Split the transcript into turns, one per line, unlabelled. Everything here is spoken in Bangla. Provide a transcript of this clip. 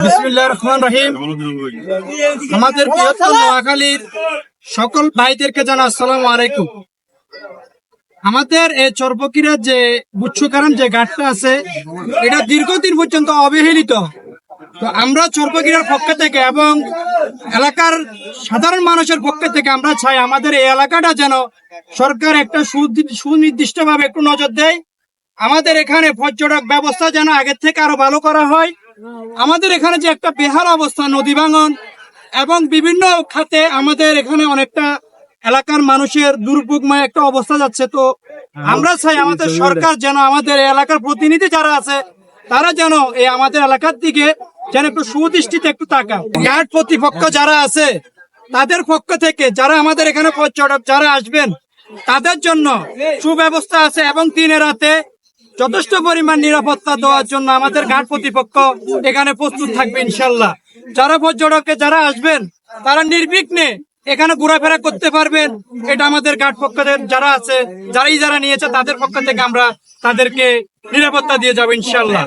বিসমিল্লাহির রহমানির রহিম। আমাদের বৃহত্তর নোয়াখালীর সকল ভাইদেরকে জানা আসসালামু আলাইকুম। আমাদের এই চরপকিরা যে বুচ্ছুকারাম যে ঘাটটা আছে, এটা দীর্ঘদিন পর্যন্ত অবহেলিত। তো আমরা চরপকিরার পক্ষ থেকে এবং এলাকার সাধারণ মানুষের পক্ষ থেকে আমরা চাই আমাদের এই এলাকাটা যেন সরকার একটা সুনির্দিষ্টভাবে একটু নজর দেয়। আমাদের এখানে পর্যটক ব্যবস্থা যেন আগের থেকে আরো ভালো করা হয়। আমাদের এখানে যে একটা বেহাল অবস্থা, নদী ভাঙন এবং বিভিন্ন খাতে আমাদের এখানে অনেকটা এলাকার মানুষের দুর্ভোগময় একটা অবস্থা যাচ্ছে। তো আমরা চাই আমাদের সরকার যেন আমাদের এলাকার প্রতিনিধি যারা আছে তারা যেন এই আমাদের এলাকার দিকে যেন একটু সুদৃষ্টিতে একটু তাকায়। গার্ড কর্তৃপক্ষ যারা আছে তাদের পক্ষ থেকে যারা আমাদের এখানে পর্যটক যারা আসবেন তাদের জন্য সুব্যবস্থা আছে এবং দিনের রাতে যথেষ্ট পরিমাণ নিরাপত্তা দেওয়ার জন্য আমাদের ঘাট কর্তৃপক্ষ এখানে প্রস্তুত থাকবে ইনশাল্লাহ। যারা পর্যটককে যারা আসবেন তারা নির্বিঘ্নে এখানে ঘোরাফেরা করতে পারবেন। এটা আমাদের ঘাট পক্ষদের যারা আছে যারা নিয়েছে তাদের পক্ষ থেকে আমরা তাদেরকে নিরাপত্তা দিয়ে যাবো ইনশাল্লাহ।